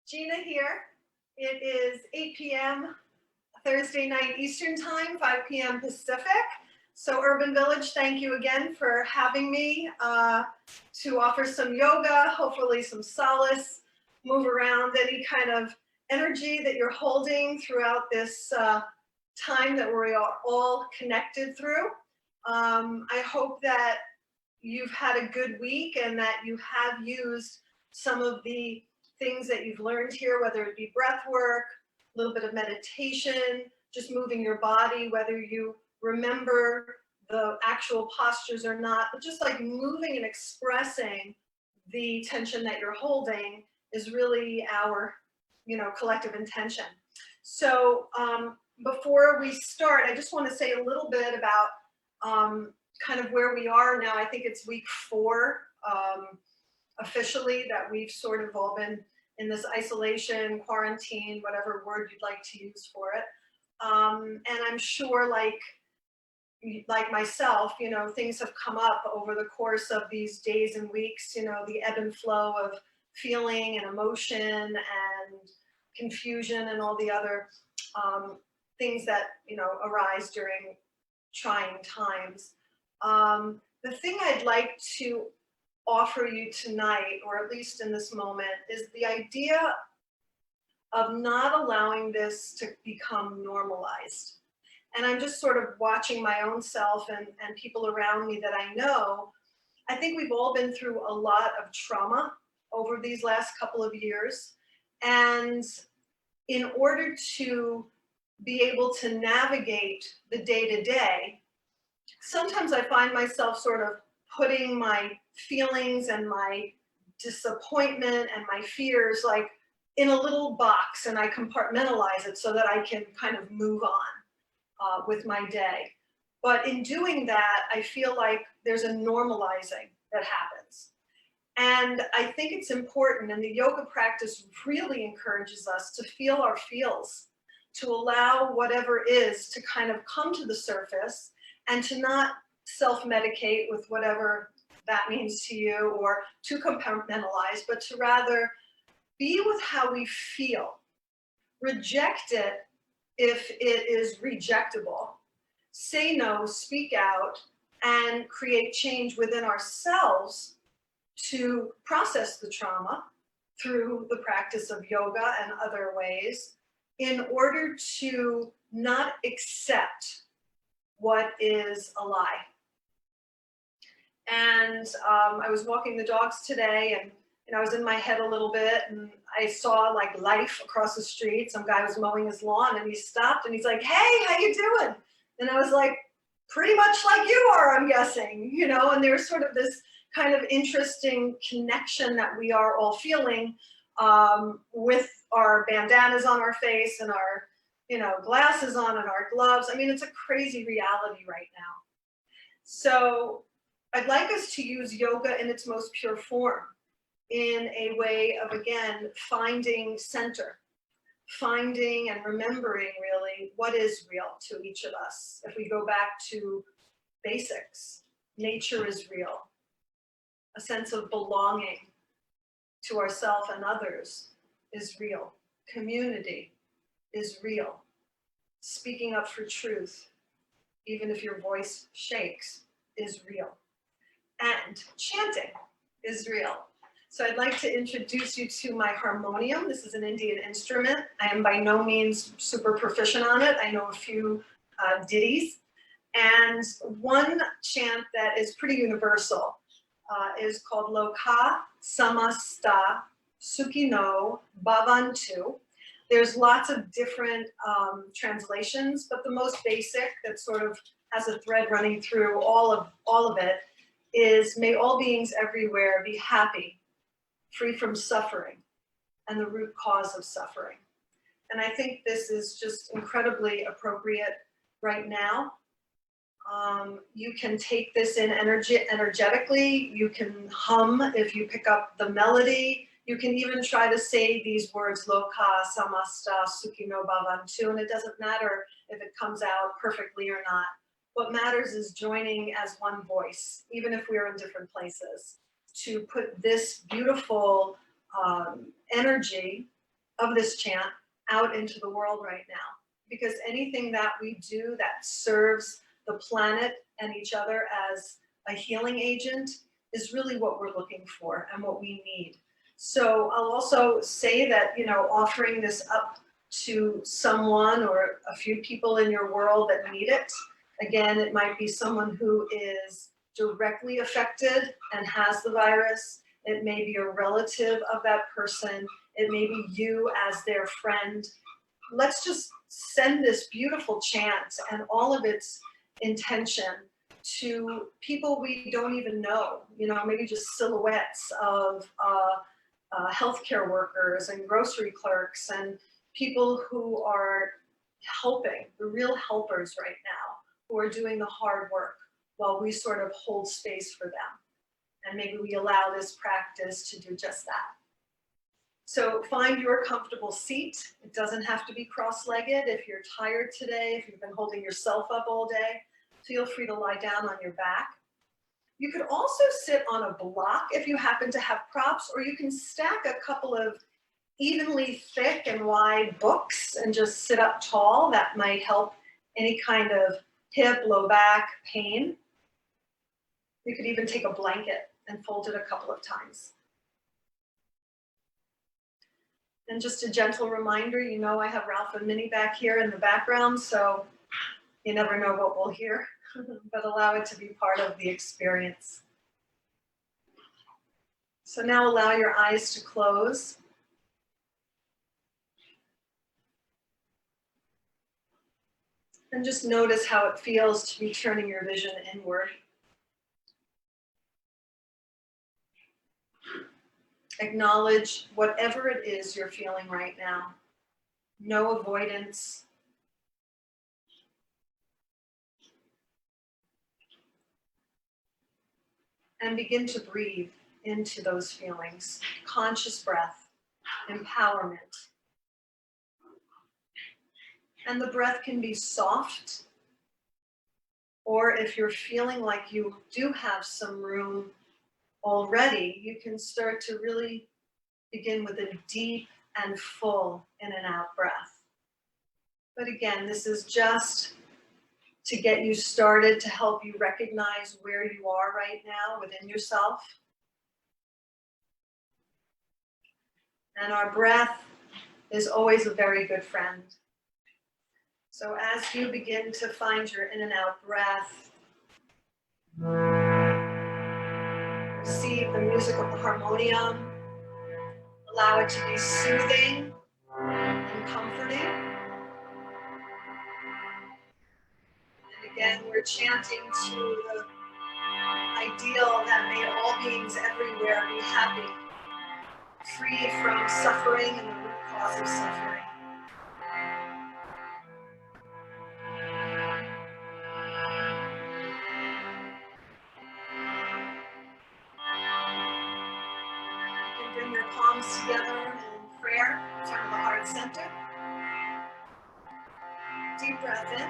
Gina here. It is 8 p.m. Thursday night Eastern Time, 5 p.m. Pacific. So Urban Village, thank you again for having me to offer some yoga, hopefully some solace, move around any kind of energy that you're holding throughout this time that we are all connected through. I hope that you've had a good week and that you have used some of the things that you've learned here, whether it be breath work, a little bit of meditation, just moving your body, whether you remember the actual postures or not, but just like moving and expressing the tension that you're holding is really our, collective intention. So before we start, I just want to say a little bit about kind of where we are now. I think it's week 4 officially that we've sort of all been in this isolation, quarantine, whatever word you'd like to use for it. And I'm sure like myself, things have come up over the course of these days and weeks, the ebb and flow of feeling and emotion and confusion and all the other things that, arise during trying times. The thing I'd like to offer you tonight, or at least in this moment, is the idea of not allowing this to become normalized. And I'm just sort of watching my own self and people around me that I know. I think we've all been through a lot of trauma over these last couple of years. And in order to be able to navigate the day-to-day, sometimes I find myself sort of putting my feelings and my disappointment and my fears like in a little box, and I compartmentalize it so that I can kind of move on with my day. But in doing that, I feel like there's a normalizing that happens. And I think it's important, and the yoga practice really encourages us to feel our feels, to allow whatever is to kind of come to the surface and to not self-medicate with whatever that means to you or to compartmentalize, but to rather be with how we feel. Reject it if it is rejectable. Say no, speak out, and create change within ourselves to process the trauma through the practice of yoga and other ways in order to not accept what is a lie. And I was walking the dogs today, and I was in my head a little bit, and I saw like life across the street. Some guy was mowing his lawn, and he stopped, and he's like, "Hey, how you doing?" And I was like, "Pretty much like you are, I'm guessing," And there's sort of this kind of interesting connection that we are all feeling with our bandanas on our face and our glasses on and our gloves. I mean, it's a crazy reality right now. So I'd like us to use yoga in its most pure form, in a way of, again, finding center, finding and remembering really what is real to each of us. If we go back to basics, nature is real. A sense of belonging to ourselves and others is real. Community is real. Speaking up for truth, even if your voice shakes, is real. And chanting is real. So I'd like to introduce you to my harmonium. This is an Indian instrument. I am by no means super proficient on it. I know a few ditties. And one chant that is pretty universal is called Loka Samasta Sukhino Bhavantu. There's lots of different translations, but the most basic that sort of has a thread running through all of it is, may all beings everywhere be happy, free from suffering, and the root cause of suffering. And I think this is just incredibly appropriate right now. You can take this in energetically. You can hum if you pick up the melody. You can even try to say these words, Loka Samasta Sukhino Bhavantu, and it doesn't matter if it comes out perfectly or not. What matters is joining as one voice, even if we're in different places, to put this beautiful energy of this chant out into the world right now. Because anything that we do that serves the planet and each other as a healing agent is really what we're looking for and what we need. So I'll also say that, offering this up to someone or a few people in your world that need it. Again, it might be someone who is directly affected and has the virus. It may be a relative of that person. It may be you as their friend. Let's just send this beautiful chant and all of its intention to people we don't even know, maybe just silhouettes of healthcare workers and grocery clerks and people who are helping, the real helpers right now, who are doing the hard work while we sort of hold space for them. And maybe we allow this practice to do just that. So find your comfortable seat. It doesn't have to be cross-legged. If you're tired today, if you've been holding yourself up all day, feel free to lie down on your back. You could also sit on a block if you happen to have props, or you can stack a couple of evenly thick and wide books and just sit up tall. That might help any kind of hip, low back pain. You could even take a blanket and fold it a couple of times. And just a gentle reminder, I have Ralph and Minnie back here in the background, so you never know what we'll hear, but allow it to be part of the experience. So now allow your eyes to close. And just notice how it feels to be turning your vision inward. Acknowledge whatever it is you're feeling right now. No avoidance. And begin to breathe into those feelings. Conscious breath, empowerment. And the breath can be soft, or if you're feeling like you do have some room already, you can start to really begin with a deep and full in and out breath. But again, this is just to get you started, to help you recognize where you are right now within yourself. And our breath is always a very good friend. So as you begin to find your in and out breath, receive the music of the harmonium, allow it to be soothing and comforting. And again, we're chanting to the ideal that may all beings everywhere be happy, free from suffering and the root cause of suffering. You can bring your palms together in prayer in front of the heart center. Deep breath in.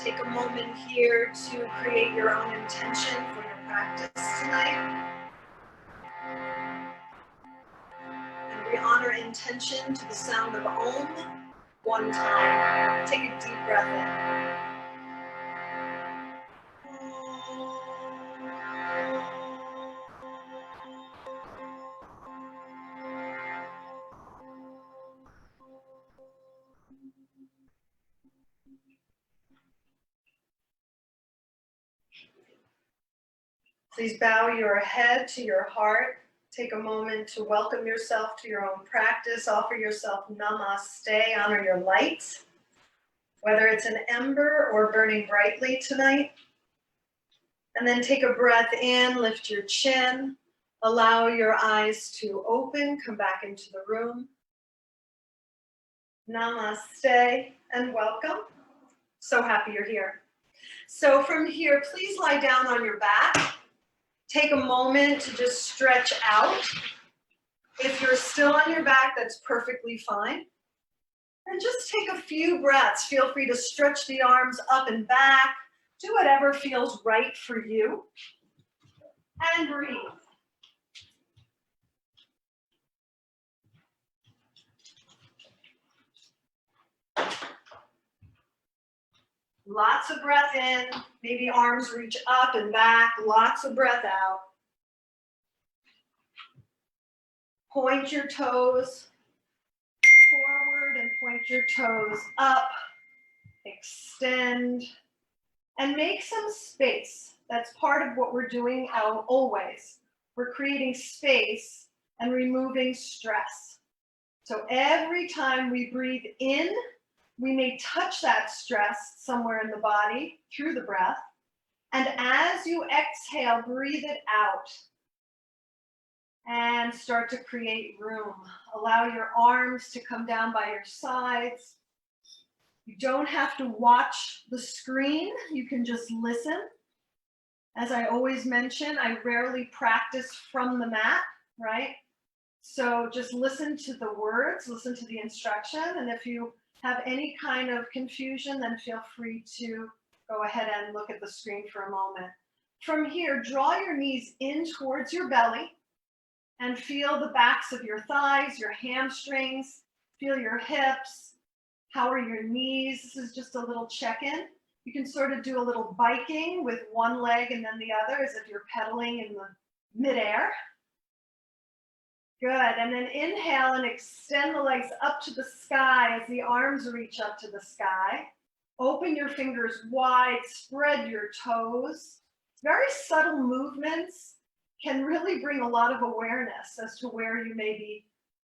Take a moment here to create your own intention for your practice tonight. And we honor intention to the sound of Om one time. Take a deep breath in. Please bow your head to your heart. Take a moment to welcome yourself to your own practice. Offer yourself namaste. Honor your light, whether it's an ember or burning brightly tonight. And then take a breath in, lift your chin. Allow your eyes to open. Come back into the room. Namaste and welcome. So happy you're here. So from here, please lie down on your back. Take a moment to just stretch out. If you're still on your back, that's perfectly fine. And just take a few breaths. Feel free to stretch the arms up and back. Do whatever feels right for you. And breathe. Lots of breath in. Maybe arms reach up and back. Lots of breath out. Point your toes forward and point your toes up. Extend. And make some space. That's part of what we're doing always. We're creating space and removing stress. So every time we breathe in, we may touch that stress somewhere in the body through the breath. And as you exhale, breathe it out. And start to create room. Allow your arms to come down by your sides. You don't have to watch the screen. You can just listen. As I always mention, I rarely practice from the mat, right? So just listen to the words, listen to the instruction. And if you have any kind of confusion, then feel free to go ahead and look at the screen for a moment. From here, draw your knees in towards your belly and feel the backs of your thighs, your hamstrings, feel your hips. How are your knees? This is just a little check-in. You can sort of do a little biking with one leg and then the other as if you're pedaling in the midair. Good, and then inhale and extend the legs up to the sky as the arms reach up to the sky. Open your fingers wide, spread your toes. Very subtle movements can really bring a lot of awareness as to where you may be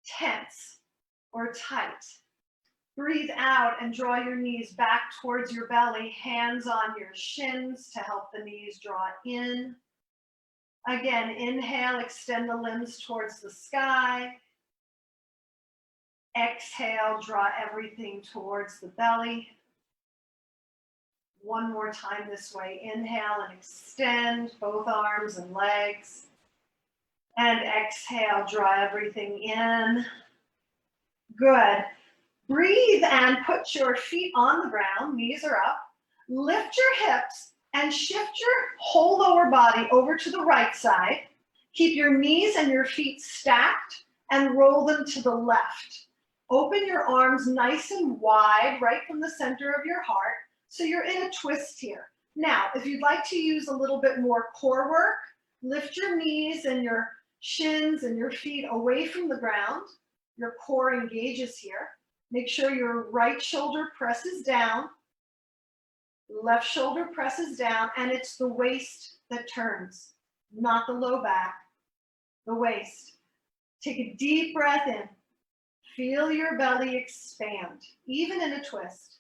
tense or tight. Breathe out and draw your knees back towards your belly, hands on your shins to help the knees draw in. Again, inhale, extend the limbs towards the sky. Exhale, draw everything towards the belly. One more time this way. Inhale and extend both arms and legs. And exhale, draw everything in. Good. Breathe and put your feet on the ground, knees are up. Lift your hips and shift your whole lower body over to the right side. Keep your knees and your feet stacked and roll them to the left. Open your arms nice and wide, right from the center of your heart, so you're in a twist here. Now, if you'd like to use a little bit more core work, lift your knees and your shins and your feet away from the ground. Your core engages here. Make sure your right shoulder presses down, left shoulder presses down, and it's the waist that turns, not the low back, the waist. Take a deep breath in. Feel your belly expand, even in a twist.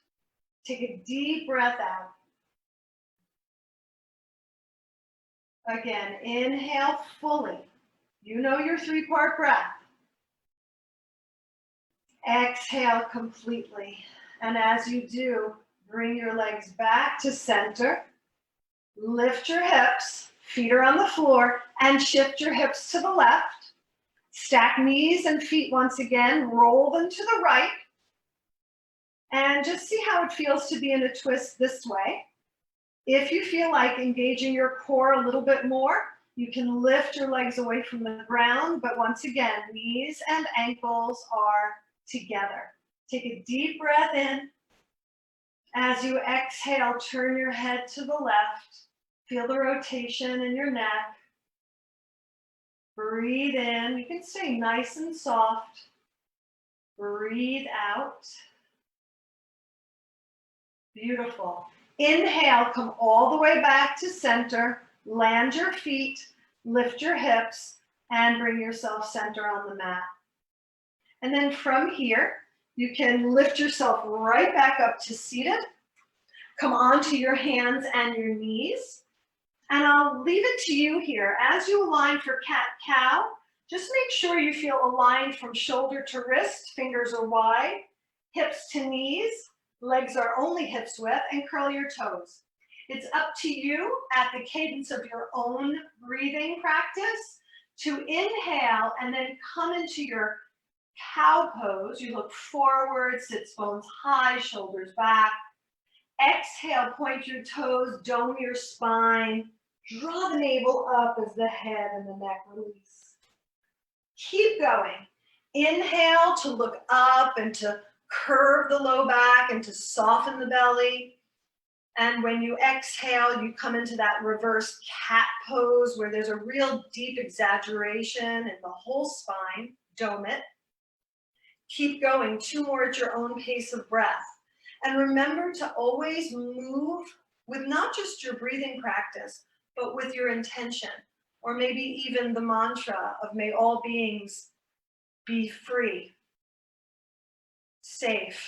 Take a deep breath out. Again, inhale fully. You know your three-part breath. Exhale completely. And as you do, bring your legs back to center. Lift your hips, feet are on the floor, and shift your hips to the left. Stack knees and feet once again, roll them to the right. And just see how it feels to be in a twist this way. If you feel like engaging your core a little bit more, you can lift your legs away from the ground, but once again, knees and ankles are together. Take a deep breath in. As you exhale, turn your head to the left. Feel the rotation in your neck. Breathe in. You can stay nice and soft. Breathe out. Beautiful. Inhale, come all the way back to center. Land your feet, lift your hips, and bring yourself center on the mat. And then from here, you can lift yourself right back up to seated. Come onto your hands and your knees. And I'll leave it to you here. As you align for cat-cow, just make sure you feel aligned from shoulder to wrist, fingers are wide, hips to knees, legs are only hips width, and curl your toes. It's up to you at the cadence of your own breathing practice to inhale and then come into your cow pose. You look forward, sits bones high, shoulders back. Exhale, point your toes, dome your spine, draw the navel up as the head and the neck release. Keep going. Inhale to look up and to curve the low back and to soften the belly. And when you exhale, you come into that reverse cat pose where there's a real deep exaggeration in the whole spine. Dome it. Keep going. 2 more at your own pace of breath. And remember to always move with not just your breathing practice, but with your intention, or maybe even the mantra of may all beings be free, safe.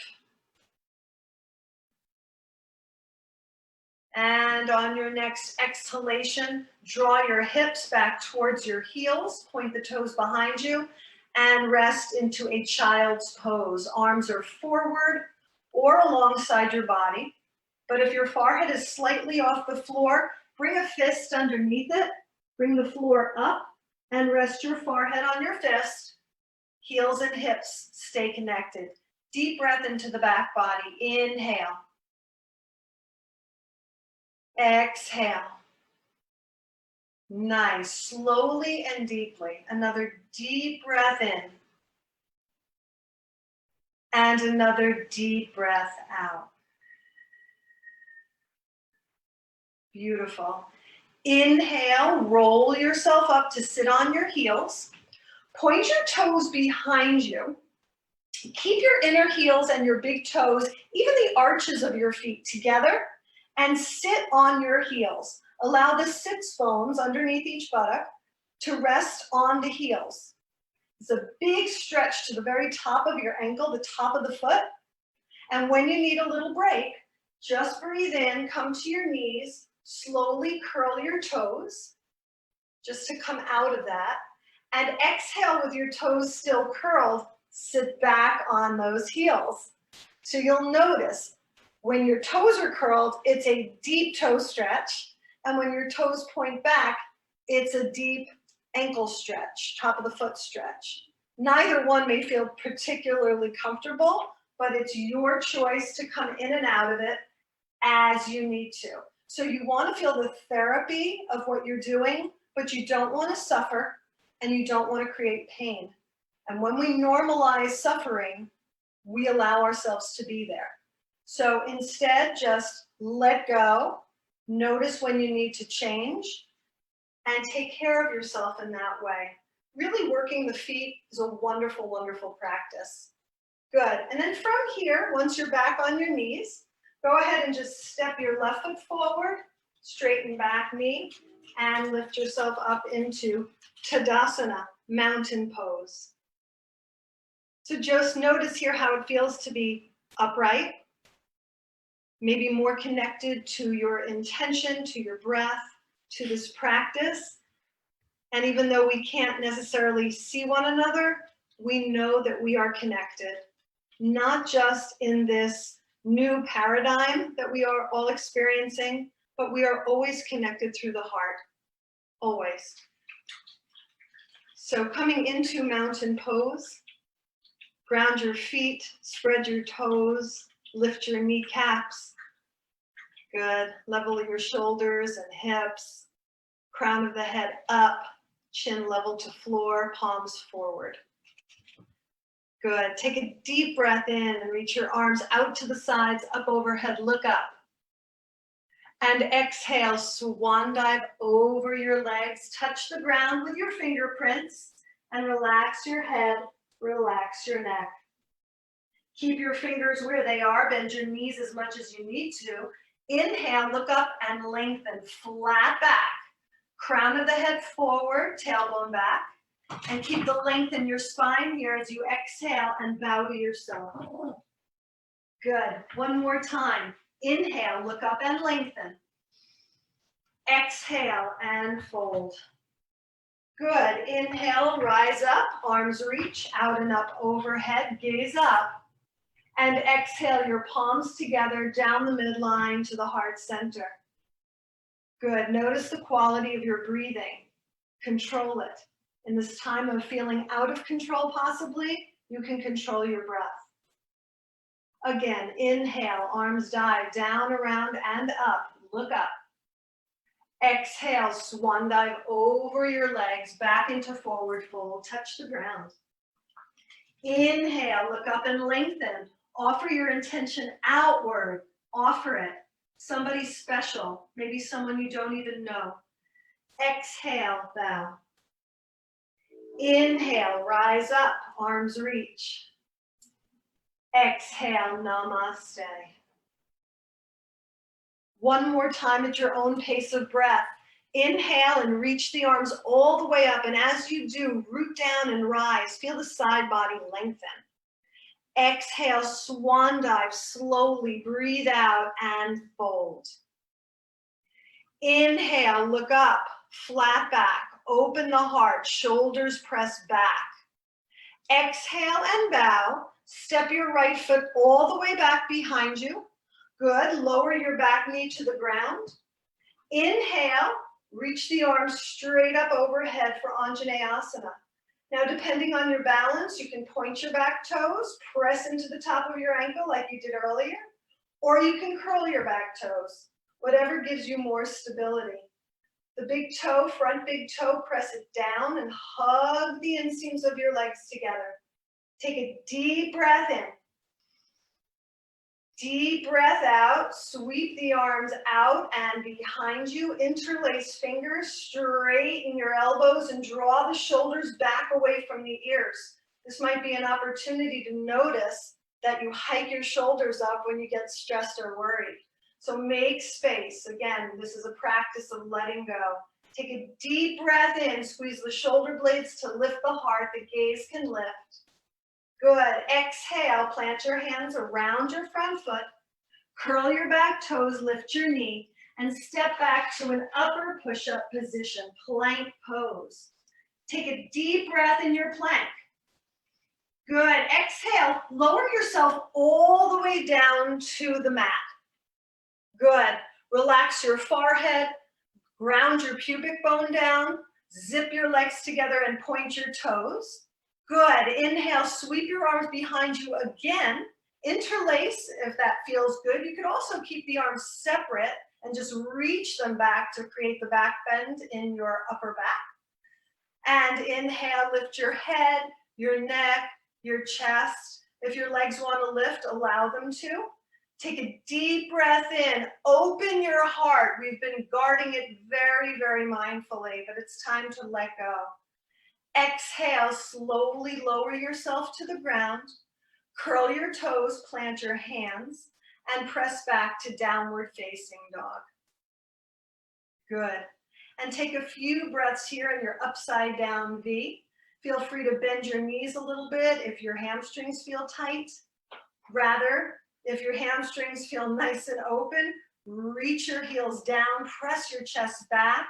And on your next exhalation, draw your hips back towards your heels, point the toes behind you, and rest into a child's pose. Arms are forward or alongside your body. But if your forehead is slightly off the floor, bring a fist underneath it, bring the floor up, and rest your forehead on your fist. Heels and hips stay connected. Deep breath into the back body. Inhale. Exhale. Nice. Slowly and deeply. Another deep breath in. And another deep breath out. Beautiful. Inhale, roll yourself up to sit on your heels. Point your toes behind you. Keep your inner heels and your big toes, even the arches of your feet together, and sit on your heels. Allow the sits bones underneath each buttock to rest on the heels. It's a big stretch to the very top of your ankle, the top of the foot. And when you need a little break, just breathe in, come to your knees, slowly curl your toes, just to come out of that. And exhale with your toes still curled, sit back on those heels. So you'll notice when your toes are curled, it's a deep toe stretch. And when your toes point back, it's a deep ankle stretch, top of the foot stretch. Neither one may feel particularly comfortable, but it's your choice to come in and out of it as you need to. So you want to feel the therapy of what you're doing, but you don't want to suffer and you don't want to create pain. And when we normalize suffering, we allow ourselves to be there. So instead, just let go, notice when you need to change, and take care of yourself in that way. Really working the feet is a wonderful, wonderful practice. Good. And then from here, once you're back on your knees, go ahead and just step your left foot forward, straighten back knee, and lift yourself up into Tadasana, mountain pose. So just notice here how it feels to be upright, maybe more connected to your intention, to your breath, to this practice. And even though we can't necessarily see one another, we know that we are connected, not just in this new paradigm that we are all experiencing, but we are always connected through the heart, always. So coming into mountain pose, ground your feet, spread your toes, Lift your kneecaps. Good. Level your shoulders and hips. Crown of the head up, chin level to floor, palms forward. Good. Take a deep breath in and reach your arms out to the sides, up overhead, look up. And exhale, swan dive over your legs. Touch the ground with your fingerprints and relax your head, relax your neck. Keep your fingers where they are, bend your knees as much as you need to. Inhale, look up and lengthen, flat back. Crown of the head forward, tailbone back. And keep the length in your spine here as you exhale and bow to yourself. Good. One more time. Inhale, look up and lengthen. Exhale and fold. Good. Inhale, rise up, arms reach out and up overhead, gaze up. And exhale your palms together down the midline to the heart center. Good. Notice the quality of your breathing. Control it. In this time of feeling out of control possibly, you can control your breath. Again, inhale, arms dive down, around, and up. Look up. Exhale, swan dive over your legs, back into forward fold. Touch the ground. Inhale, look up and lengthen. Offer your intention outward. Offer it. Somebody special, maybe someone you don't even know. Exhale, bow. Inhale, rise up, arms reach. Exhale, namaste. One more time at your own pace of breath. Inhale and reach the arms all the way up. And as you do, root down and rise. Feel the side body lengthen. Exhale, swan dive, slowly breathe out and fold. Inhale, look up, flat back, open the heart, shoulders press back. Exhale and bow. Step your right foot all the way back behind you. Good. Lower your back knee to the ground. Inhale, reach the arms straight up overhead for Anjaneyasana. Now, depending on your balance, you can point your back toes, press into the top of your ankle like you did earlier, or you can curl your back toes, whatever gives you more stability. The big toe, front big toe, press it down and hug the inseams of your legs together. Take a deep breath in. Deep breath out, sweep the arms out and behind you, interlace fingers, straighten your elbows and draw the shoulders back away from the ears. This might be an opportunity to notice that you hike your shoulders up when you get stressed or worried. So make space. Again, this is a practice of letting go. Take a deep breath in, squeeze the shoulder blades to lift the heart, the gaze can lift. Good. Exhale, plant your hands around your front foot, curl your back toes, lift your knee, and step back to an upper push-up position, plank pose. Take a deep breath in your plank. Good. Exhale, lower yourself all the way down to the mat. Good. Relax your forehead, ground your pubic bone down, zip your legs together and point your toes. Good. Inhale, sweep your arms behind you again. Interlace if that feels good. You could also keep the arms separate and just reach them back to create the back bend in your upper back. And inhale, lift your head, your neck, your chest. If your legs want to lift, allow them to. Take a deep breath in. Open your heart. We've been guarding it very, very mindfully, but it's time to let go. Exhale, slowly lower yourself to the ground. Curl your toes, plant your hands, and press back to downward facing dog. Good. And take a few breaths here in your upside down V. Feel free to bend your knees a little bit if your hamstrings feel tight. Rather, if your hamstrings feel nice and open, reach your heels down, press your chest back.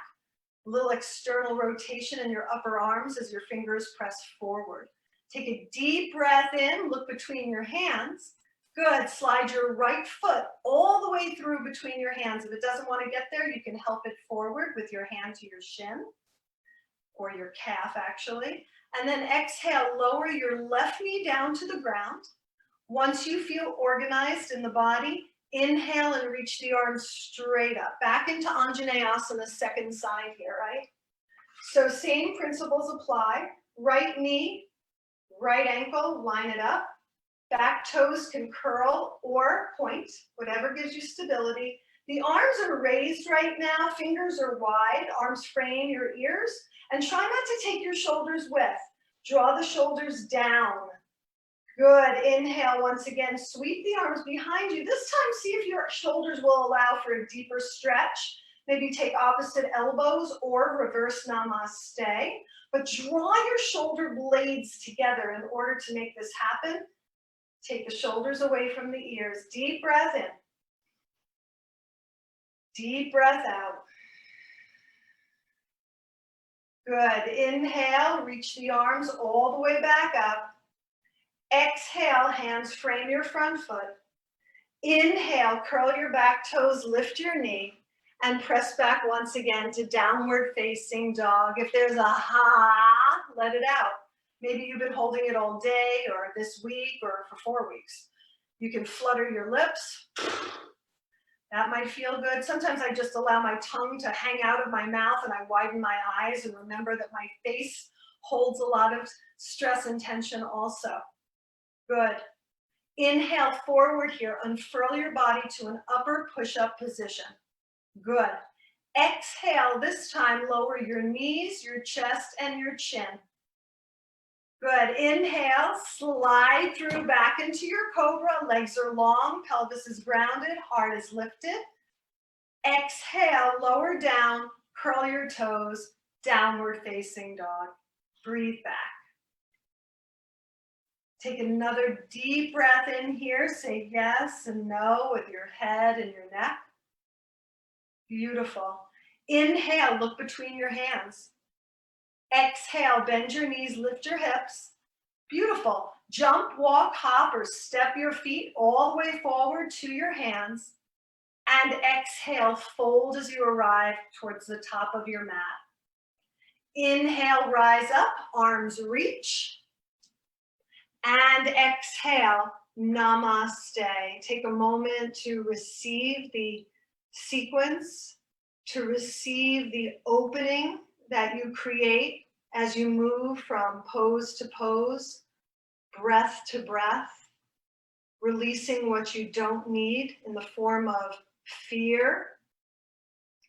A little external rotation in your upper arms as your fingers press forward. Take a deep breath in, look between your hands. Good, slide your right foot all the way through between your hands. If it doesn't want to get there, you can help it forward with your hand to your shin, or your calf actually. And then exhale, lower your left knee down to the ground. Once you feel organized in the body, inhale and reach the arms straight up. Back into Anjaneyasana, second side here, right? So same principles apply. Right knee, right ankle, line it up. Back toes can curl or point, whatever gives you stability. The arms are raised right now, fingers are wide, arms frame your ears, and try not to take your shoulders with. Draw the shoulders down. Good, inhale once again, sweep the arms behind you. This time, see if your shoulders will allow for a deeper stretch. Maybe take opposite elbows or reverse namaste. But draw your shoulder blades together in order to make this happen. Take the shoulders away from the ears. Deep breath in. Deep breath out. Good. Inhale, reach the arms all the way back up. Exhale, hands frame your front foot. Inhale, curl your back toes, lift your knee, and press back once again to downward facing dog. If there's a ha, let it out. Maybe you've been holding it all day or this week or for 4 weeks. You can flutter your lips. That might feel good. Sometimes I just allow my tongue to hang out of my mouth and I widen my eyes and remember that my face holds a lot of stress and tension also. Good. Inhale forward here. Unfurl your body to an upper push-up position. Good. Exhale, this time lower your knees, your chest, and your chin. Good. Inhale, slide through back into your cobra. Legs are long, pelvis is grounded, heart is lifted. Exhale, lower down, curl your toes, downward facing dog. Breathe back. Take another deep breath in here. Say yes and no with your head and your neck. Beautiful. Inhale, look between your hands. Exhale, bend your knees, lift your hips. Beautiful. Jump, walk, hop, or step your feet all the way forward to your hands. And exhale, fold as you arrive towards the top of your mat. Inhale, rise up, arms reach. And exhale, namaste. Take a moment to receive the sequence, to receive the opening that you create as you move from pose to pose, breath to breath, releasing what you don't need in the form of fear,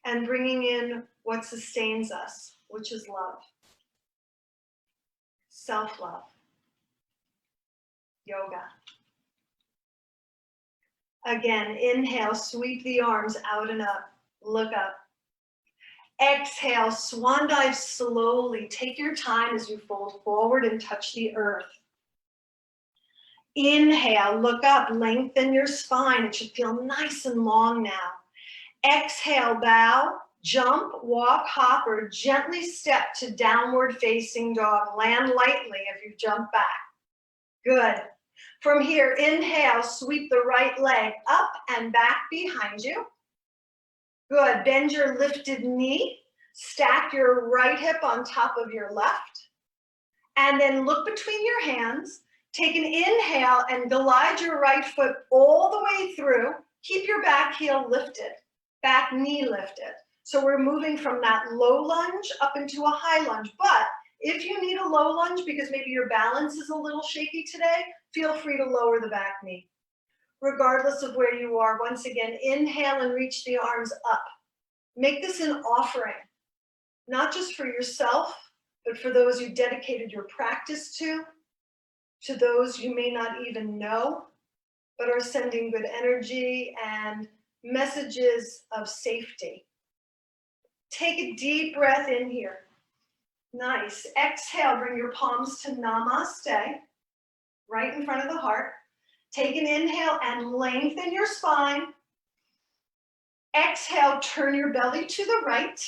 and bringing in what sustains us, which is love, self-love, yoga. Again, inhale, sweep the arms out and up, look up. Exhale, swan dive slowly. Take your time as you fold forward and touch the earth. Inhale, look up, lengthen your spine. It should feel nice and long now. Exhale, bow, jump, walk, hop, or gently step to downward facing dog. Land lightly if you jump back. Good. From here, inhale, sweep the right leg up and back behind you. Good. Bend your lifted knee. Stack your right hip on top of your left. And then look between your hands. Take an inhale and glide your right foot all the way through. Keep your back heel lifted, back knee lifted. So we're moving from that low lunge up into a high lunge. But if you need a low lunge because maybe your balance is a little shaky today, feel free to lower the back knee. Regardless of where you are, once again, inhale and reach the arms up. Make this an offering, not just for yourself, but for those you dedicated your practice to those you may not even know, but are sending good energy and messages of safety. Take a deep breath in here. Nice. Exhale, bring your palms to namaste, right in front of the heart. Take an inhale and lengthen your spine. Exhale, turn your belly to the right.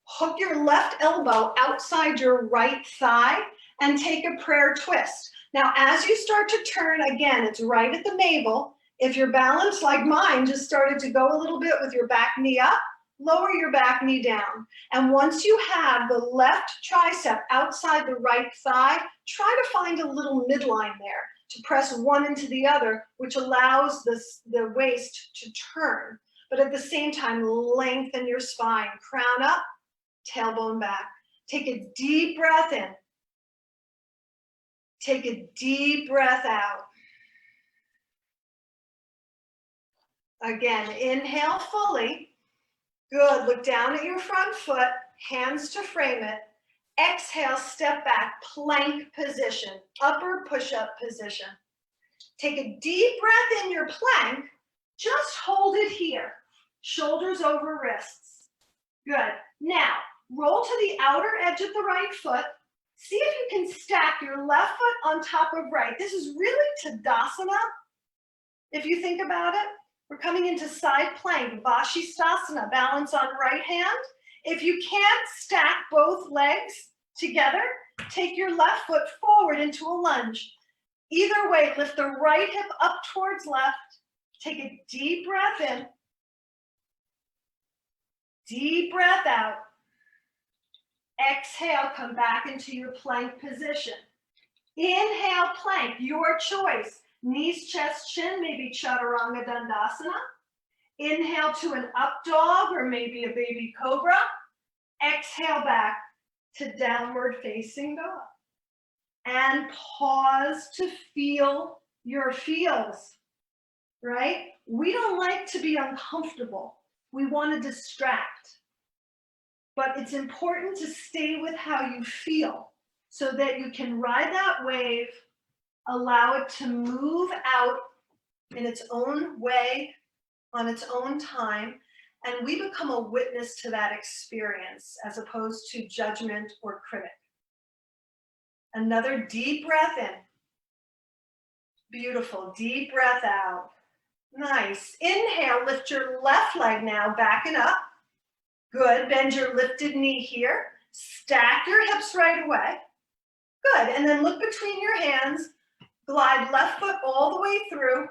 Hook your left elbow outside your right thigh and take a prayer twist. Now, as you start to turn, again, it's right at the navel. If your balance, like mine, just started to go a little bit with your back knee up, lower your back knee down. And once you have the left tricep outside the right thigh, try to find a little midline there. to press one into the other, which allows the waist to turn. But at the same time, lengthen your spine. Crown up, tailbone back. Take a deep breath in. Take a deep breath out. Again, inhale fully. Good. Look down at your front foot, hands to frame it. Exhale, step back, plank position, upper push-up position. Take a deep breath in your plank. Just hold it here. Shoulders over wrists. Good. Now, roll to the outer edge of the right foot. See if you can stack your left foot on top of right. This is really Tadasana, if you think about it. We're coming into side plank, Vashisthasana, balance on right hand. If you can't stack both legs together, take your left foot forward into a lunge. Either way, lift the right hip up towards left. Take a deep breath in. Deep breath out. Exhale, come back into your plank position. Inhale, plank, your choice. Knees, chest, chin, maybe Chaturanga Dandasana. Inhale to an up dog or maybe a baby cobra. Exhale back to downward facing dog. And pause to feel your feels, right? We don't like to be uncomfortable. We want to distract. But it's important to stay with how you feel so that you can ride that wave, allow it to move out in its own way, on its own time, and we become a witness to that experience as opposed to judgment or critic. Another deep breath in. Beautiful. Deep breath out. Nice. Inhale, lift your left leg now, back and up. Good. Bend your lifted knee here. Stack your hips right away. Good. And then look between your hands. Glide left foot all the way through.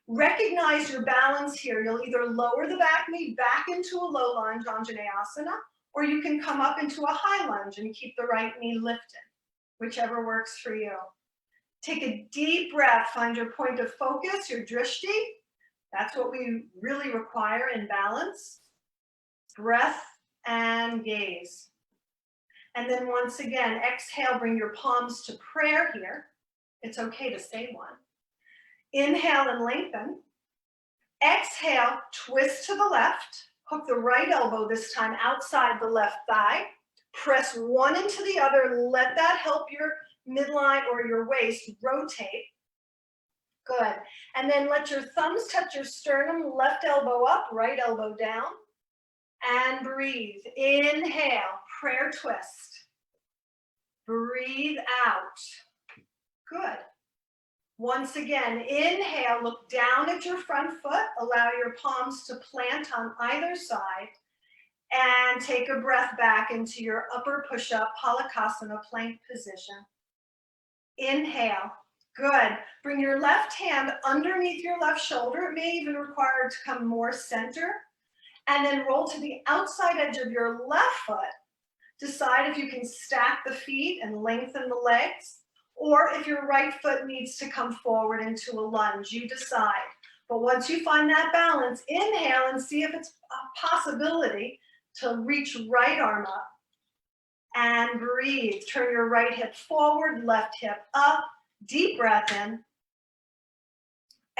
Recognize your balance here. You'll either lower the back knee back into a low lunge, Anjaneyasana, or you can come up into a high lunge and keep the right knee lifted, whichever works for you. Take a deep breath. Find your point of focus, your drishti. That's what we really require in balance. Breath and gaze. And then once again, exhale, bring your palms to prayer here. It's okay to say one. Inhale and lengthen. Exhale, twist to the left. Hook the right elbow this time outside the left thigh. Press one into the other. Let that help your midline or your waist rotate. Good. And then let your thumbs touch your sternum, left elbow up, right elbow down. And breathe. Inhale, prayer twist. Breathe out. Good. Once again, inhale, look down at your front foot. Allow your palms to plant on either side. And take a breath back into your upper push-up, Halakasana, plank position. Inhale. Good. Bring your left hand underneath your left shoulder. It may even require it to come more center. And then roll to the outside edge of your left foot. Decide if you can stack the feet and lengthen the legs, or if your right foot needs to come forward into a lunge. You decide. But once you find that balance, inhale and see if it's a possibility to reach right arm up. And breathe. Turn your right hip forward, left hip up. Deep breath in.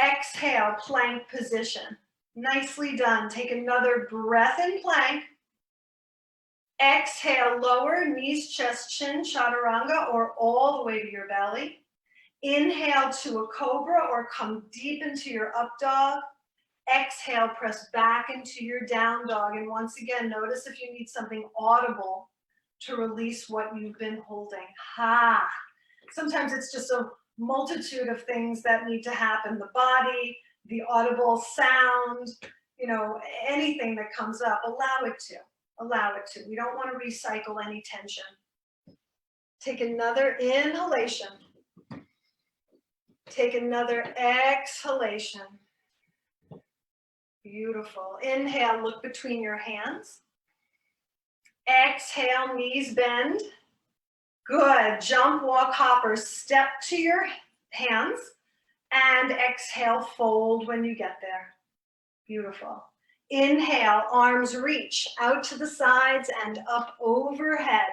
Exhale, plank position. Nicely done. Take another breath in plank. Exhale, lower, knees, chest, chin, chaturanga, or all the way to your belly. Inhale to a cobra or come deep into your up dog. Exhale, press back into your down dog. And once again, notice if you need something audible to release what you've been holding. Ha! Sometimes it's just a multitude of things that need to happen. The body, the audible sound, anything that comes up, allow it to. Allow it to. We don't want to recycle any tension. Take another inhalation. Take another exhalation. Beautiful. Inhale, look between your hands. Exhale, knees bend. Good. Jump, walk, hopper. Step to your hands. And exhale, fold when you get there. Beautiful. Inhale, arms reach out to the sides and up overhead.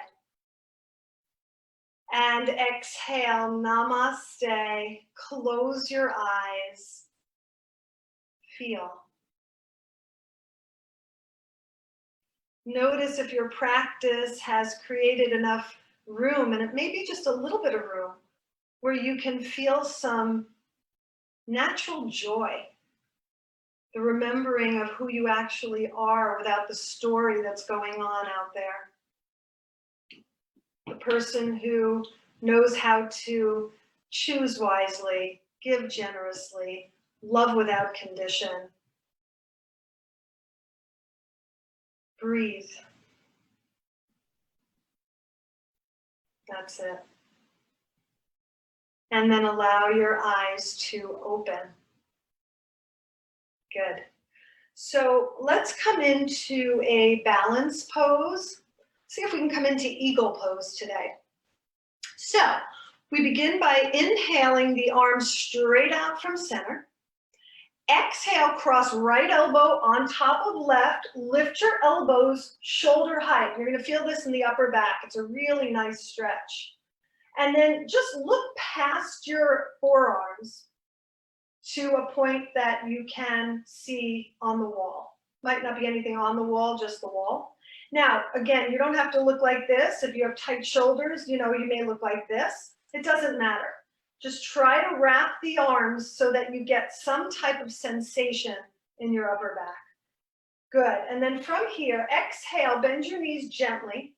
And exhale, namaste. Close your eyes. Feel. Notice if your practice has created enough room, and it may be just a little bit of room, where you can feel some natural joy, the remembering of who you actually are without the story that's going on out there. The person who knows how to choose wisely, give generously, love without condition. Breathe. That's it. And then allow your eyes to open. Good. So let's come into a balance pose. See if we can come into eagle pose today. So we begin by inhaling the arms straight out from center. Exhale, cross right elbow on top of left. Lift your elbows shoulder height. You're going to feel this in the upper back. It's a really nice stretch. And then just look past your forearms to a point that you can see on the wall. Might not be anything on the wall, just the wall. Now, again, you don't have to look like this. If you have tight shoulders, you may look like this. It doesn't matter. Just try to wrap the arms so that you get some type of sensation in your upper back. Good. And then from here, exhale, bend your knees gently,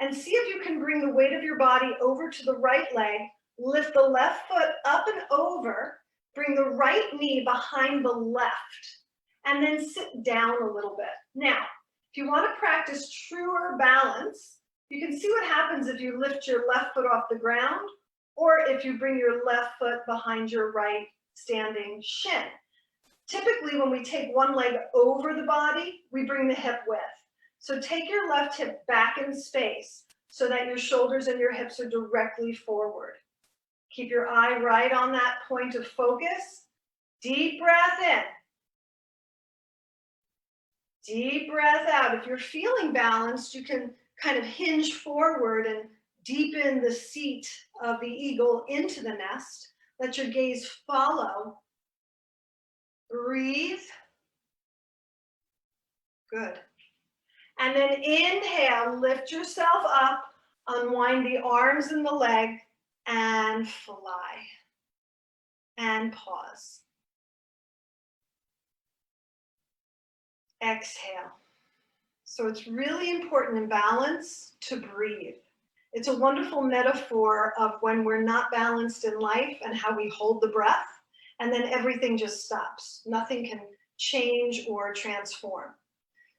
and see if you can bring the weight of your body over to the right leg. Lift the left foot up and over. Bring the right knee behind the left, and then sit down a little bit. Now, if you want to practice truer balance, you can see what happens if you lift your left foot off the ground, or if you bring your left foot behind your right standing shin. Typically, when we take one leg over the body, we bring the hip width. So take your left hip back in space so that your shoulders and your hips are directly forward. Keep your eye right on that point of focus. Deep breath in. Deep breath out. If you're feeling balanced, you can kind of hinge forward and deepen the seat of the eagle into the nest. Let your gaze follow. Breathe. Good. And then inhale, lift yourself up, unwind the arms and the leg, and fly. And pause. Exhale. So it's really important in balance to breathe. It's a wonderful metaphor of when we're not balanced in life and how we hold the breath, and then everything just stops. Nothing can change or transform.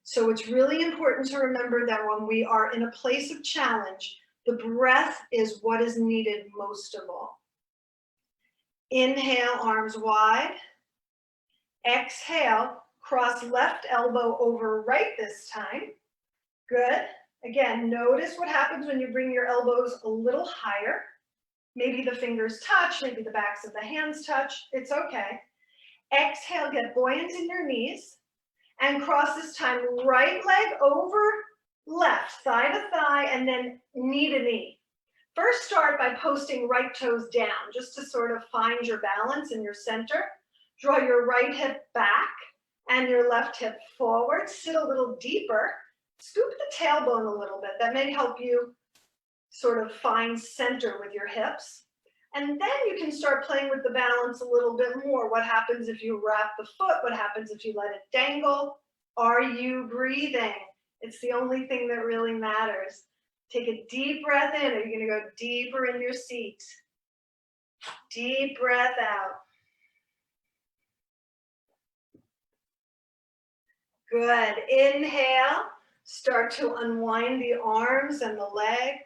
So it's really important to remember that when we are in a place of challenge, the breath is what is needed most of all. Inhale, arms wide. Exhale, cross left elbow over right this time. Good. Again, notice what happens when you bring your elbows a little higher. Maybe the fingers touch, maybe the backs of the hands touch. It's okay. Exhale, get buoyant in your knees. And cross this time right leg over left, thigh to thigh, and then knee to knee. First, start by posting right toes down, just to sort of find your balance in your center. Draw your right hip back and your left hip forward. Sit a little deeper. Scoop the tailbone a little bit. That may help you sort of find center with your hips. And then you can start playing with the balance a little bit more. What happens if you wrap the foot? What happens if you let it dangle? Are you breathing? It's the only thing that really matters. Take a deep breath in. Are you going to go deeper in your seat? Deep breath out. Good. Inhale. Start to unwind the arms and the leg.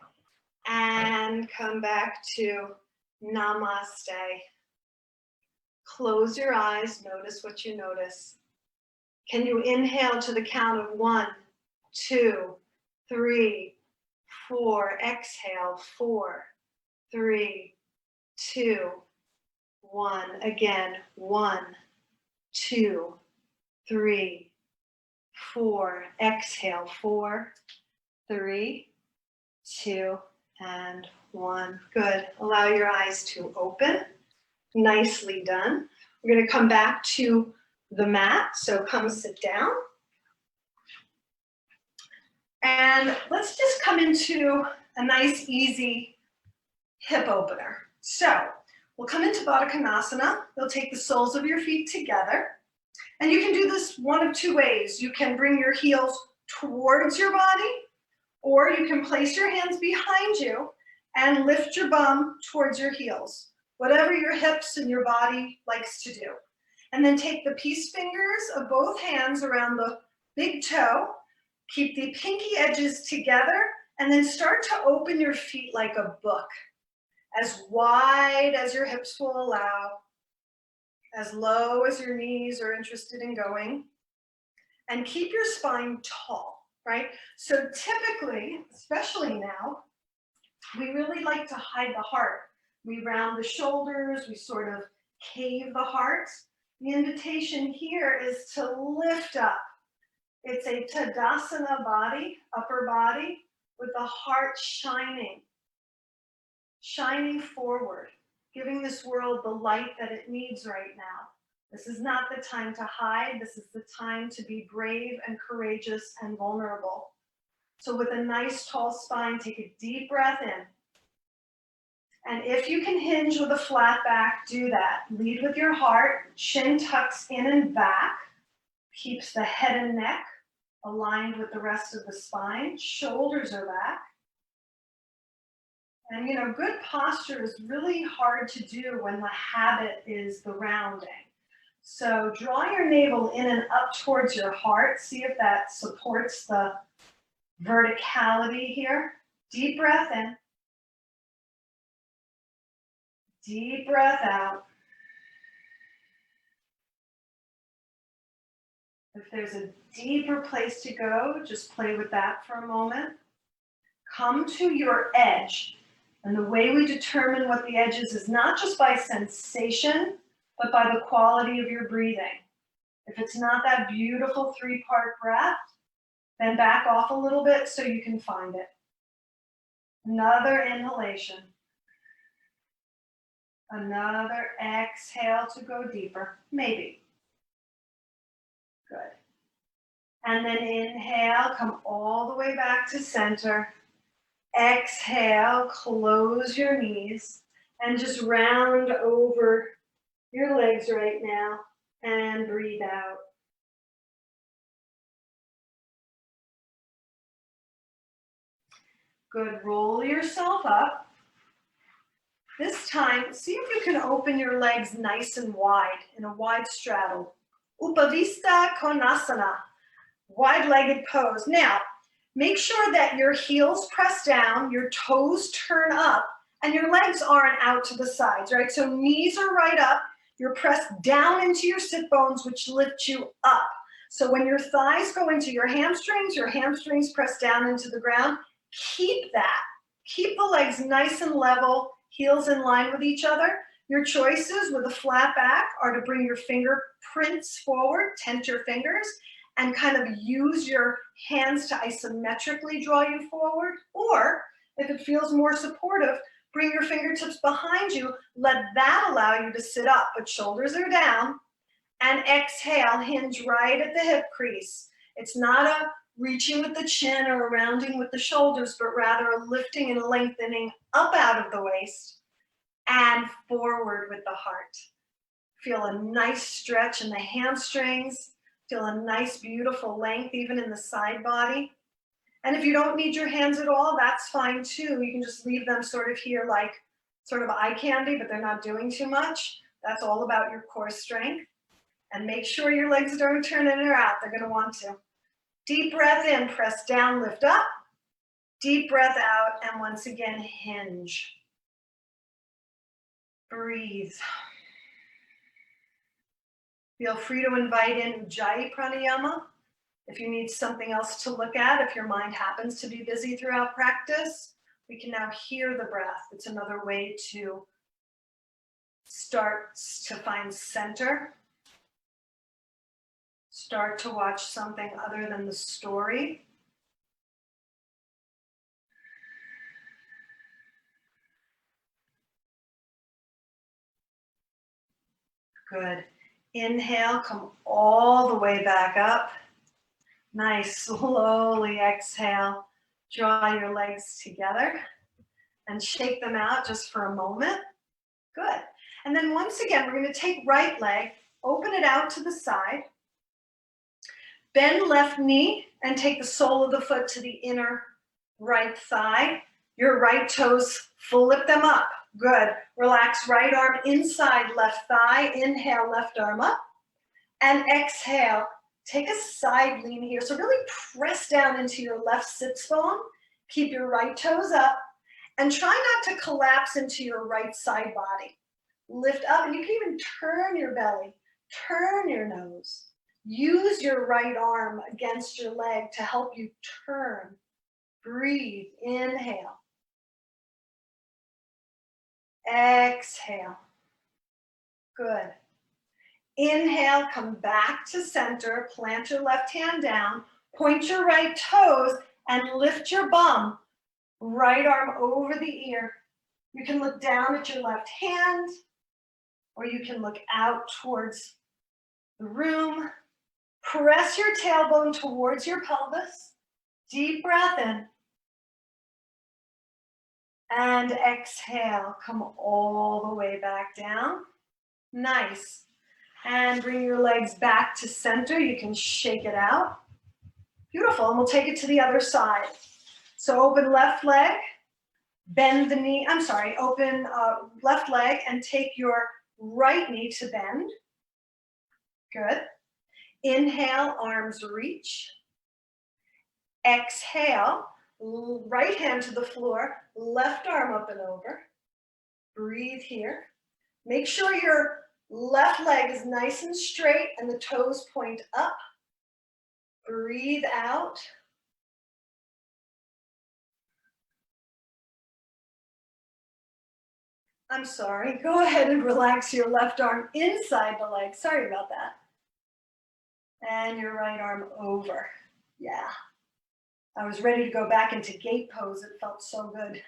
And come back to namaste. Close your eyes. Notice what you notice. Can you inhale to the count of 1, 2, 3, 4. Exhale. 4, 3, 2, 1. Again, 1, 2, 3, 4. Exhale, 4, 3, 2, and 1. Good. Allow your eyes to open. Nicely done. We're going to come back to the mat, so come sit down. And let's just come into a nice, easy hip opener. So we'll come into Baddha Konasana. You'll take the soles of your feet together. And you can do this one of two ways. You can bring your heels towards your body, or you can place your hands behind you and lift your bum towards your heels. Whatever your hips and your body likes to do. And then take the peace fingers of both hands around the big toe. Keep the pinky edges together, and then start to open your feet like a book, as wide as your hips will allow, as low as your knees are interested in going, and keep your spine tall, right? So typically, especially now, we really like to hide the heart. We round the shoulders, we sort of cave the heart. The invitation here is to lift up. It's a Tadasana body, upper body, with the heart shining forward, giving this world the light that it needs right now. This is not the time to hide. This is the time to be brave and courageous and vulnerable. So with a nice tall spine, take a deep breath in. And if you can hinge with a flat back, do that. Lead with your heart, chin tucks in and back, keeps the head and neck aligned with the rest of the spine, shoulders are back. And good posture is really hard to do when the habit is the rounding. So draw your navel in and up towards your heart. See if that supports the verticality here. Deep breath in. Deep breath out. If there's a deeper place to go, just play with that for a moment. Come to your edge. And the way we determine what the edge is not just by sensation, but by the quality of your breathing. If it's not that beautiful 3-part breath, then back off a little bit so you can find it. Another inhalation. Another exhale to go deeper, maybe. Good. And then inhale, come all the way back to center. Exhale, close your knees and just round over your legs right now and breathe out. Good, roll yourself up. This time, see if you can open your legs nice and wide in a wide straddle. Upavista Konasana, wide-legged pose. Now, make sure that your heels press down, your toes turn up, and your legs aren't out to the sides, right? So knees are right up, you're pressed down into your sit bones, which lift you up. So when your thighs go into your hamstrings press down into the ground. Keep that. Keep the legs nice and level, heels in line with each other. Your choices with a flat back are to bring your fingerprints forward, tent your fingers, and kind of use your hands to isometrically draw you forward. Or if it feels more supportive, bring your fingertips behind you. Let that allow you to sit up, but shoulders are down. And exhale, hinge right at the hip crease. It's not a reaching with the chin or a rounding with the shoulders, but rather a lifting and lengthening up out of the waist and forward with the heart. Feel a nice stretch in the hamstrings. Feel a nice, beautiful length even in the side body. And if you don't need your hands at all, that's fine too. You can just leave them sort of here like sort of eye candy, but they're not doing too much. That's all about your core strength. And make sure your legs don't turn in or out. They're going to want to. Deep breath in, press down, lift up. Deep breath out, and once again, hinge. Breathe. Feel free to invite in Ujjayi Pranayama if you need something else to look at. If your mind happens to be busy throughout practice, we can now hear the breath. It's another way to starts to find center. Start to watch something other than the story. Good. Inhale, come all the way back up. Nice. Slowly exhale. Draw your legs together and shake them out just for a moment. Good. And then once again, we're going to take right leg, open it out to the side, bend left knee, and take the sole of the foot to the inner right thigh. Your right toes, flip them up. Good. Relax right arm inside left thigh. Inhale, left arm up. And exhale, take a side lean here. So really press down into your left sits bone. Keep your right toes up. And try not to collapse into your right side body. Lift up, and you can even turn your belly, turn your nose. Use your right arm against your leg to help you turn. Breathe, inhale. Exhale. Good. Inhale, come back to center, plant your left hand down, point your right toes, and lift your bum. Right arm over the ear. You can look down at your left hand, or you can look out towards the room. Press your tailbone towards your pelvis. Deep breath in. And exhale, come all the way back down. Nice. And bring your legs back to center. You can shake it out. Beautiful, and we'll take it to the other side. So open left leg, bend the knee, open left leg and take your right knee to bend. Good. Inhale, arms reach. Exhale, right hand to the floor, left arm up and over. Breathe here. Make sure your left leg is nice and straight and the toes point up. Breathe out. I'm sorry, go ahead and relax your left arm inside the leg. Sorry about that. And your right arm over. Yeah. I was ready to go back into gate pose. It felt so good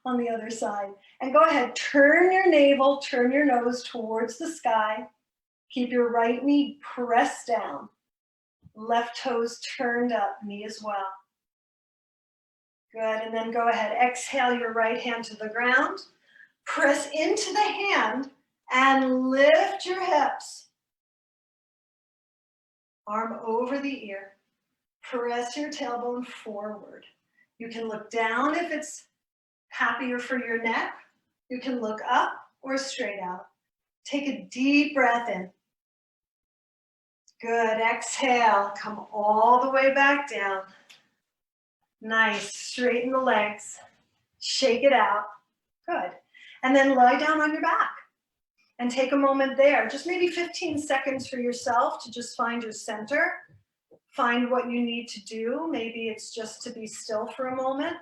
on the other side. And go ahead, turn your navel, turn your nose towards the sky. Keep your right knee pressed down. Left toes turned up, knee as well. Good, and then go ahead, exhale your right hand to the ground. Press into the hand and lift your hips. Arm over the ear. Press your tailbone forward. You can look down if it's happier for your neck. You can look up or straight out. Take a deep breath in. Good, exhale, come all the way back down. Nice, straighten the legs, shake it out. Good. And then lie down on your back and take a moment there, just maybe 15 seconds for yourself to just find your center, find what you need to do. Maybe it's just to be still for a moment.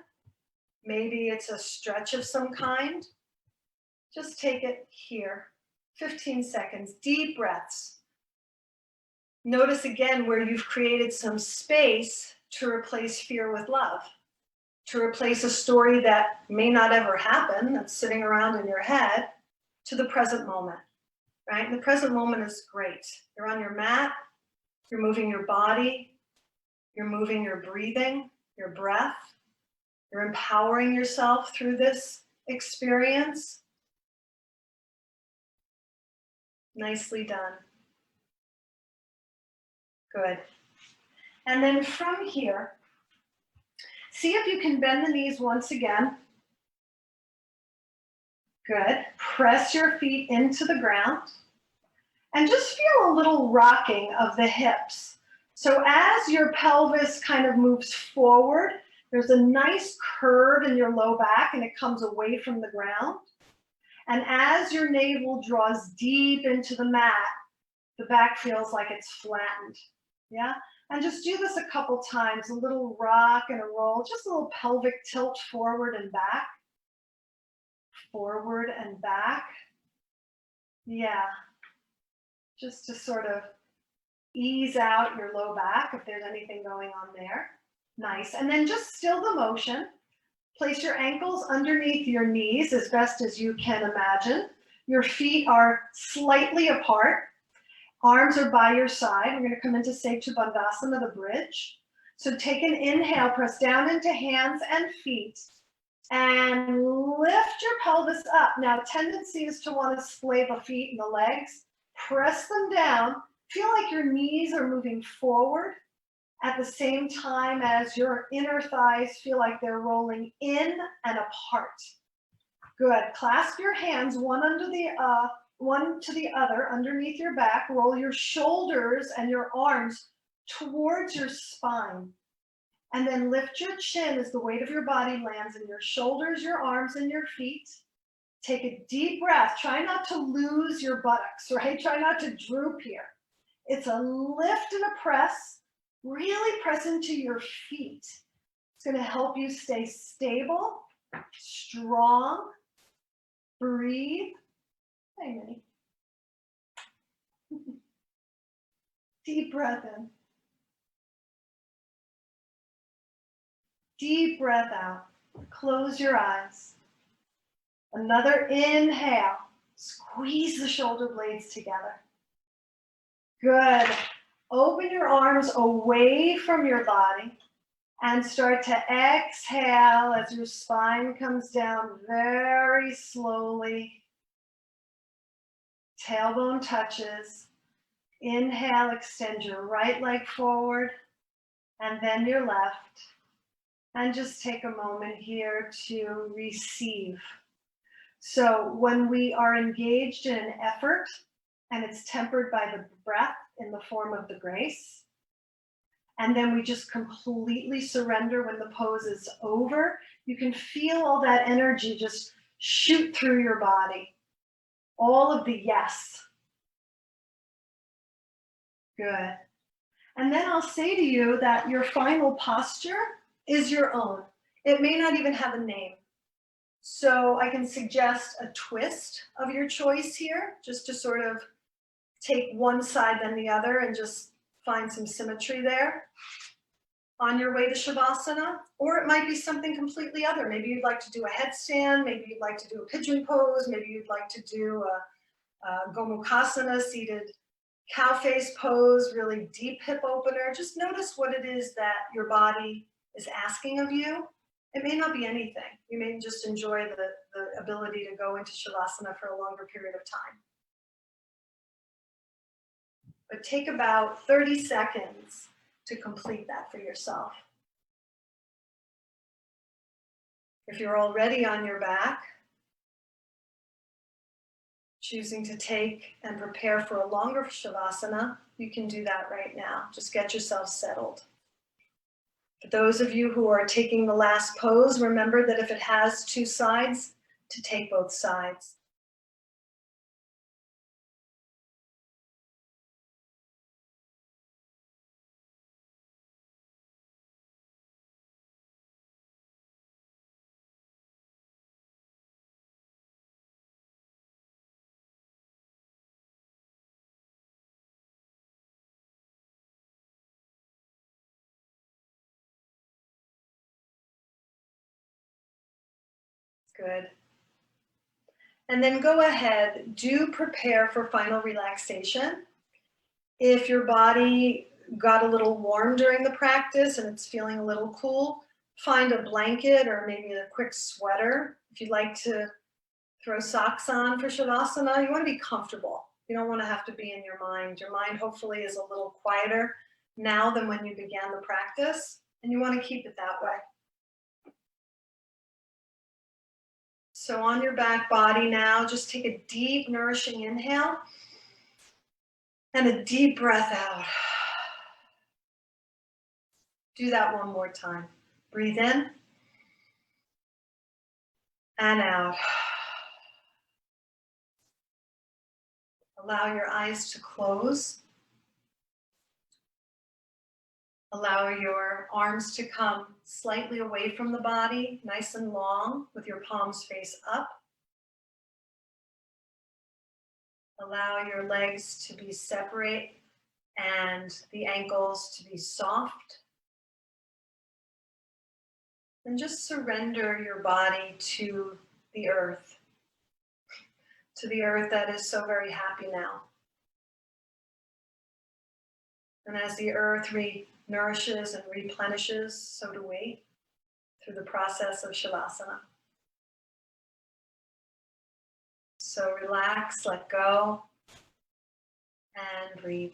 Maybe it's a stretch of some kind. Just take it here, 15 seconds, deep breaths. Notice again where you've created some space to replace fear with love, to replace a story that may not ever happen, that's sitting around in your head, to the present moment, right? And the present moment is great. You're on your mat, you're moving your body, you're moving your breathing, your breath, you're empowering yourself through this experience. Nicely done. Good. And then from here, see if you can bend the knees once again. Good. Press your feet into the ground and just feel a little rocking of the hips. So as your pelvis kind of moves forward, there's a nice curve in your low back and it comes away from the ground. And as your navel draws deep into the mat, the back feels like it's flattened. Yeah? And just do this a couple times, a little rock and a roll, just a little pelvic tilt forward and back, Yeah, just to sort of ease out your low back if there's anything going on there. Nice. And then just still the motion. Place your ankles underneath your knees as best as you can imagine. Your feet are slightly apart. Arms are by your side. We're going to come into Setu Bandhasana, the bridge. So take an inhale, press down into hands and feet, and lift your pelvis up. Now, tendency is to want to splay the feet and the legs. Press them down. Feel like your knees are moving forward at the same time as your inner thighs feel like they're rolling in and apart. Good. Clasp your hands one to the other underneath your back. Roll your shoulders and your arms towards your spine. And then lift your chin as the weight of your body lands in your shoulders, your arms, and your feet. Take a deep breath. Try not to lose your buttocks, right? Try not to droop here. It's a lift and a press. Really press into your feet. It's going to help you stay stable, strong. Breathe. Hey, Minnie. Deep breath in. Deep breath out. Close your eyes. Another inhale. Squeeze the shoulder blades together. Good. Open your arms away from your body and start to exhale as your spine comes down very slowly. Tailbone touches. Inhale, extend your right leg forward and then your left. And just take a moment here to receive. So when we are engaged in an effort and it's tempered by the breath in the form of the grace, and then we just completely surrender when the pose is over, you can feel all that energy just shoot through your body. All of the yes. Good. And then I'll say to you that your final posture is your own. It may not even have a name. So I can suggest a twist of your choice here, just to sort of take one side then the other and just find some symmetry there on your way to Shavasana. Or it might be something completely other. Maybe you'd like to do a headstand, maybe you'd like to do a pigeon pose, maybe you'd like to do a Gomukhasana, seated cow face pose, really deep hip opener. Just notice what it is that your body is asking of you. It may not be anything. You may just enjoy the ability to go into Shavasana for a longer period of time. But take about 30 seconds to complete that for yourself. If you're already on your back, choosing to take and prepare for a longer Shavasana, you can do that right now. Just get yourself settled. For those of you who are taking the last pose, remember that if it has two sides, to take both sides. Good. And then go ahead, do prepare for final relaxation. If your body got a little warm during the practice and it's feeling a little cool, find a blanket or maybe a quick sweater. If you'd like to throw socks on for Shavasana, you want to be comfortable. You don't want to have to be in your mind. Your mind hopefully is a little quieter now than when you began the practice, and you want to keep it that way. So on your back body now, just take a deep, nourishing inhale and a deep breath out. Do that one more time. Breathe in and out. Allow your eyes to close. Allow your arms to come slightly away from the body, nice and long, with your palms face up. Allow your legs to be separate and the ankles to be soft. And just surrender your body to the earth that is so very happy now. And as the earth nourishes and replenishes, so do we through the process of Shavasana. So relax, let go, and breathe.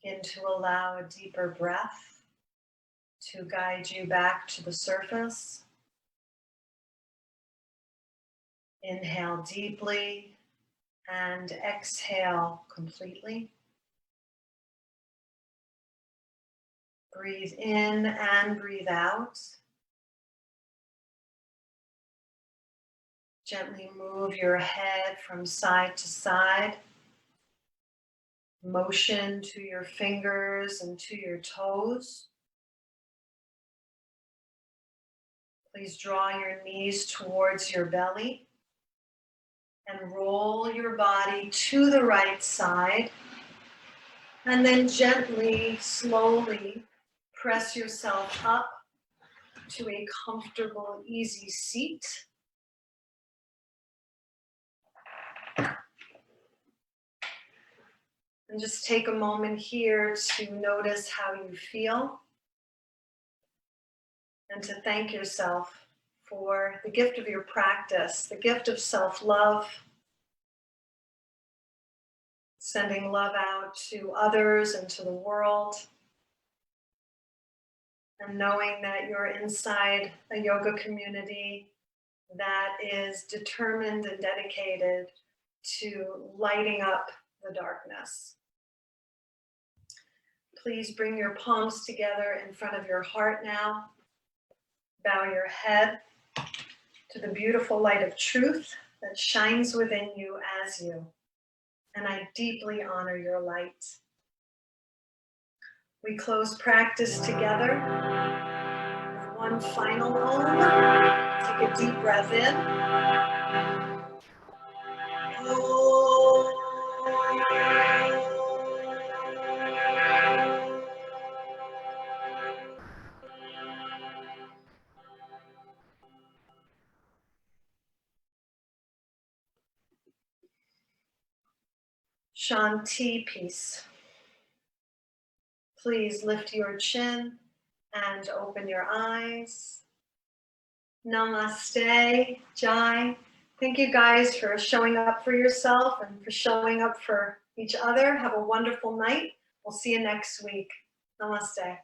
Begin to allow a deeper breath to guide you back to the surface. Inhale deeply and exhale completely. Breathe in and breathe out. Gently move your head from side to side. Motion to your fingers and to your toes. Please draw your knees towards your belly and roll your body to the right side. And then gently, slowly press yourself up to a comfortable, easy seat. And just take a moment here to notice how you feel and to thank yourself for the gift of your practice, the gift of self-love, sending love out to others and to the world, and knowing that you're inside a yoga community that is determined and dedicated to lighting up the darkness. Please bring your palms together in front of your heart now. Bow your head to the beautiful light of truth that shines within you as you. And I deeply honor your light. We close practice together with one final Om. Take a deep breath in. Shanti, peace. Please lift your chin and open your eyes. Namaste, Jai. Thank you guys for showing up for yourself and for showing up for each other. Have a wonderful night. We'll see you next week. Namaste.